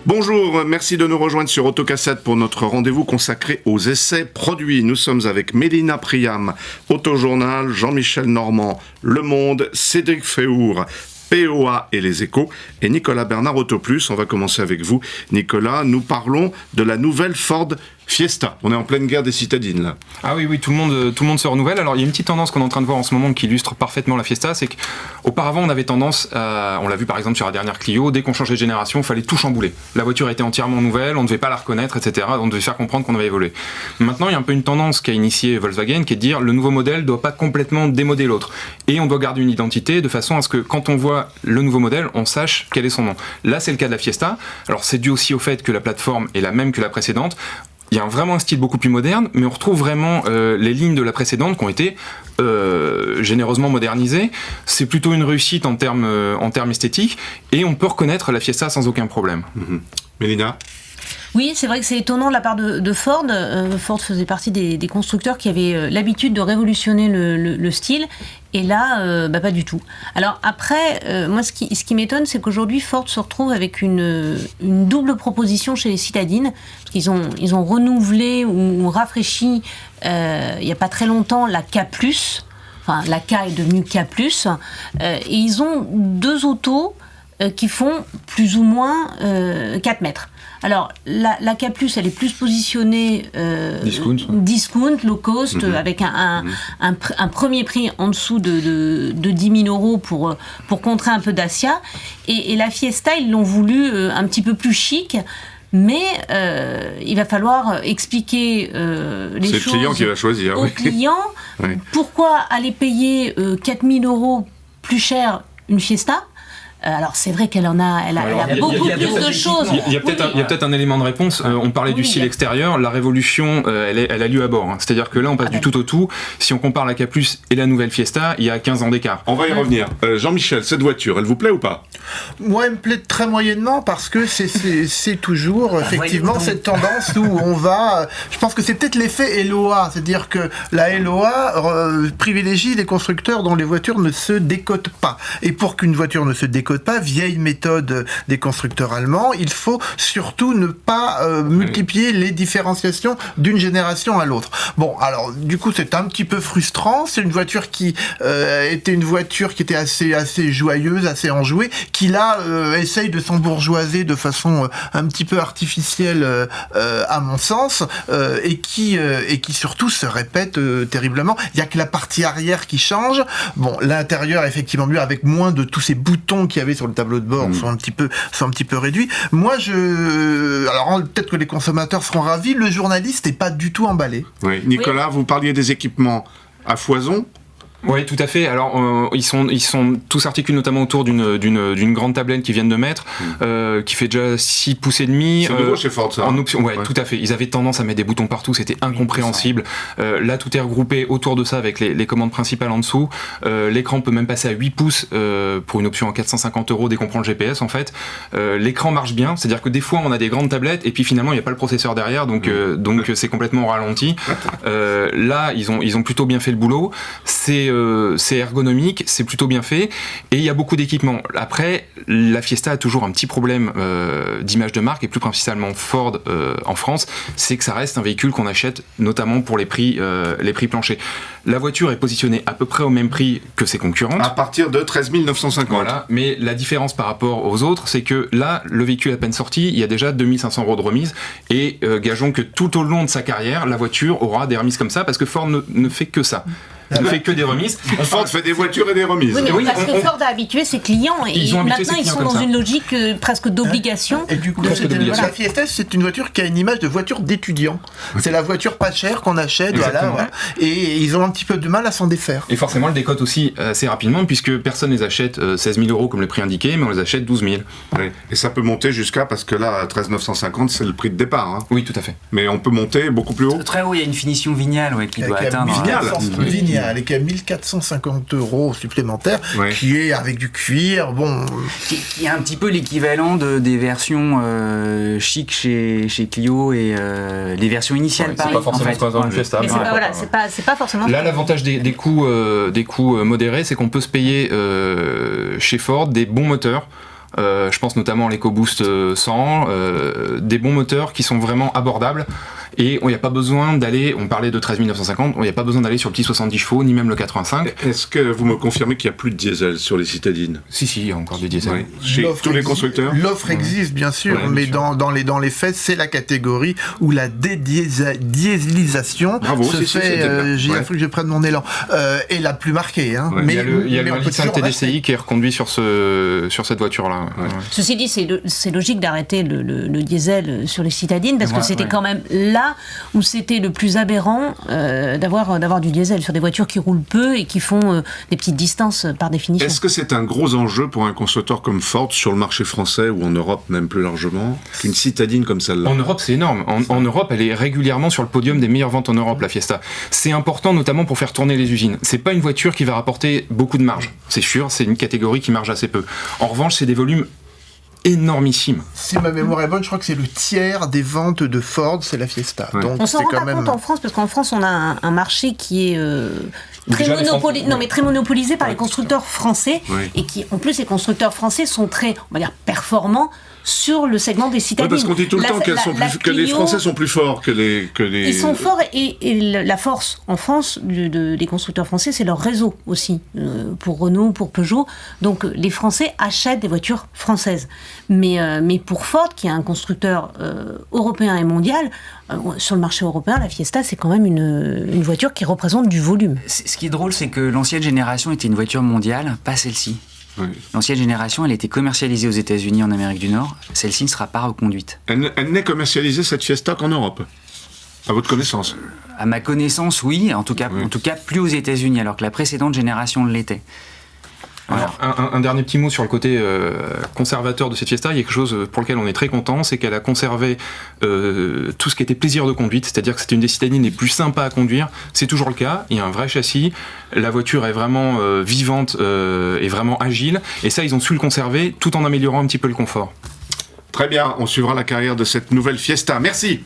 Bonjour, merci de nous rejoindre sur Autocassette pour notre rendez-vous consacré aux essais produits. Nous sommes avec Mélina Priam, Autojournal, Jean-Michel Normand, Le Monde, Cédric Féhour, POA et Les Échos, et Nicolas Bernard, Autoplus. On va commencer avec vous, Nicolas. Nous parlons de la nouvelle Ford Fiesta. On est en pleine guerre des citadines, là. Ah oui, tout le monde se renouvelle. Alors, il y a une petite tendance qu'on est en train de voir en ce moment qui illustre parfaitement la Fiesta, c'est qu'auparavant, on avait tendance à, on l'a vu par exemple sur la dernière Clio, dès qu'on changeait de génération, il fallait tout chambouler. La voiture était entièrement nouvelle, on ne devait pas la reconnaître, etc. On devait faire comprendre qu'on avait évolué. Maintenant, il y a un peu une tendance qu'a initiée Volkswagen, qui est de dire le nouveau modèle ne doit pas complètement démoder l'autre. Et on doit garder une identité de façon à ce que quand on voit le nouveau modèle, on sache quel est son nom. Là, c'est le cas de la Fiesta. Alors, c'est dû aussi au fait que la plateforme est la même que la précédente. Il y a vraiment un style beaucoup plus moderne, mais on retrouve vraiment les lignes de la précédente qui ont été généreusement modernisées. C'est plutôt une réussite en termes esthétiques, et on peut reconnaître la Fiesta sans aucun problème. Mélina ? Oui, c'est vrai que c'est étonnant de la part de Ford. Ford faisait partie des constructeurs qui avaient l'habitude de révolutionner le style, et là, pas du tout. Alors après, moi, ce qui m'étonne, c'est qu'aujourd'hui, Ford se retrouve avec une double proposition chez les citadines, parce qu'ils ont renouvelé ou rafraîchi, il n'y a pas très longtemps, la K+. Enfin, la K est devenue K+, et ils ont deux autos qui font plus ou moins 4 mètres. Alors, la K+, elle est plus positionnée discount, low cost, avec un premier prix en dessous de 10 000 euros pour contrer un peu Dacia. Et la Fiesta, ils l'ont voulu un petit peu plus chic. Mais il va falloir expliquer les choses. C'est le client qui va choisir. Au client. Oui. Pourquoi aller payer 4 000 euros plus cher une Fiesta ? Alors c'est vrai qu'elle a beaucoup plus de choses. Il y a peut-être un élément de réponse. On parlait du style extérieur. La révolution, elle a lieu à bord. C'est-à-dire que là, on passe du tout au tout. Si on compare la K+ et la nouvelle Fiesta, il y a 15 ans d'écart. On va y revenir. Jean-Michel, cette voiture, elle vous plaît ou pas ? Moi, elle me plaît très moyennement parce que c'est toujours effectivement cette tendance où on va. Je pense que c'est peut-être l'effet LOA, c'est-à-dire que la LOA privilégie les constructeurs dont les voitures ne se décotent pas. Et pour qu'une voiture ne se décote pas, vieille méthode des constructeurs allemands, il faut surtout ne pas multiplier les différenciations d'une génération à l'autre. Bon, alors du coup c'est un petit peu frustrant, c'est une voiture qui était une voiture qui était assez joyeuse, assez enjouée, qui là essaye de s'embourgeoiser de façon un petit peu artificielle à mon sens, et qui surtout se répète terriblement. Il y a que la partie arrière qui change. Bon, l'intérieur effectivement mieux, avec moins de tous ces boutons qu'il y avait sur le tableau de bord sont un petit peu réduits. Moi, alors peut-être que les consommateurs seront ravis, le journaliste n'est pas du tout emballé. Oui. Nicolas, vous parliez des équipements à foison. Oui, tout à fait. Alors, ils sont tous articulés notamment autour d'une grande tablette qu'ils viennent de mettre, qui fait déjà 6 pouces et demi. C'est nouveau chez Ford, ça. En option, ouais, tout à fait. Ils avaient tendance à mettre des boutons partout, c'était incompréhensible. Là, tout est regroupé autour de ça avec les commandes principales en dessous. L'écran peut même passer à 8 pouces pour une option à 450 € dès qu'on prend le GPS, en fait. L'écran marche bien, c'est-à-dire que des fois, on a des grandes tablettes et puis finalement, il n'y a pas le processeur derrière, donc c'est complètement ralenti. Là, ils ont plutôt bien fait le boulot. C'est ergonomique, c'est plutôt bien fait, et il y a beaucoup d'équipements. Après, la Fiesta a toujours un petit problème d'image de marque, et plus principalement Ford en France, c'est que ça reste un véhicule qu'on achète notamment pour les prix planchers. La voiture est positionnée à peu près au même prix que ses concurrentes. À partir de 13 950. Voilà, mais la différence par rapport aux autres, c'est que là, le véhicule à peine sorti, il y a déjà 2 500 € de remise, et gageons que tout au long de sa carrière, la voiture aura des remises comme ça, parce que Ford ne fait que ça. Il ne fait que des remises. Ford fait des voitures et des remises. Oui, parce que Ford a habitué ses clients, et maintenant ils sont dans une logique presque d'obligation. Et du coup, la Fiesta, c'est une voiture qui a une image de voiture d'étudiant. C'est la voiture pas chère qu'on achète, voilà. Et ils ont un petit peu de mal à s'en défaire. Et forcément, elle décote aussi assez rapidement, puisque personne ne les achète 16 000 € comme le prix indiqué, mais on les achète 12 000. Oui. Et ça peut monter jusqu'à, parce que là, 13 950, c'est le prix de départ. Hein. Oui, tout à fait. Mais on peut monter beaucoup plus haut. Très haut, il y a une finition vignale qui doit atteindre. Vignale, avec 1450 € supplémentaires, qui est avec du cuir, bon... Qui est un petit peu l'équivalent des versions chic chez Clio et les versions initiales, pareil. C'est pas forcément ce qu'on Fiesta. C'est pas forcément... Là, l'avantage des coûts modérés, c'est qu'on peut se payer chez Ford des bons moteurs, Je pense notamment à l'EcoBoost 100, des bons moteurs qui sont vraiment abordables. Et il n'y a pas besoin d'aller, on parlait de 13 950, il n'y a pas besoin d'aller sur le petit 70 chevaux, ni même le 85. Est-ce que vous me confirmez qu'il n'y a plus de diesel sur les citadines? Si, il y a encore du diesel. Oui. Chez tous les constructeurs? L'offre existe, bien sûr, Ouais, mais bien sûr. dans les faits, c'est la catégorie où la dédiésélisation Bravo, se si, fait, c'était bien. j'ai Ouais. fallu que je prenne mon élan, est la plus marquée. Hein. Ouais. Il y a le mais on peut 1.5 toujours TDCi qui est reconduit sur cette voiture-là. Ouais. Ouais. Ceci dit, c'est logique d'arrêter le diesel sur les citadines parce que Ouais, c'était ouais. quand même là où c'était le plus aberrant d'avoir du diesel sur des voitures qui roulent peu et qui font des petites distances par définition. Est-ce que c'est un gros enjeu pour un constructeur comme Ford sur le marché français ou en Europe même plus largement qu'une citadine comme celle-là? En Europe, c'est énorme. En Europe, elle est régulièrement sur le podium des meilleures ventes en Europe, la Fiesta. C'est important notamment pour faire tourner les usines. C'est pas une voiture qui va rapporter beaucoup de marge. C'est sûr, c'est une catégorie qui marge assez peu. En revanche, c'est des volumes énormissimes. Si ma mémoire est bonne, je crois que c'est le tiers des ventes de Ford, c'est la Fiesta. Ouais. Donc On s'en c'est rend quand pas même. compte en France parce qu'en France on a un marché qui est très, Déjà, les très monopolisé par les constructeurs français Ouais. et qui en plus les constructeurs français sont très, on va dire, performants sur le segment des Oui, citadines. parce qu'on dit tout le La- temps qu'elles la- sont la que les Clio, Français sont plus forts que les... Ils sont forts et la force en France des constructeurs français, c'est leur réseau aussi, pour Renault, pour Peugeot. Donc les Français achètent des voitures françaises. Mais pour Ford, qui est un constructeur européen et mondial, sur le marché européen, la Fiesta, c'est quand même une voiture qui représente du volume. Ce qui est drôle, c'est que l'ancienne génération était une voiture mondiale, pas celle-ci. Oui. L'ancienne génération, elle a été commercialisée aux États-Unis, en Amérique du Nord. Celle-ci ne sera pas reconduite. Elle n'est commercialisée, cette Fiesta, qu'en Europe, à votre connaissance. À ma connaissance, oui. En tout cas, plus aux États-Unis, alors que la précédente génération l'était. Voilà. Alors, un dernier petit mot sur le côté conservateur de cette Fiesta. Il y a quelque chose pour lequel on est très content, c'est qu'elle a conservé tout ce qui était plaisir de conduite, c'est-à-dire que c'était une des citadines les plus sympas à conduire. C'est toujours le cas. Il y a un vrai châssis. La voiture est vraiment vivante et vraiment agile. Et ça, ils ont su le conserver tout en améliorant un petit peu le confort. Très bien, on suivra la carrière de cette nouvelle Fiesta. Merci.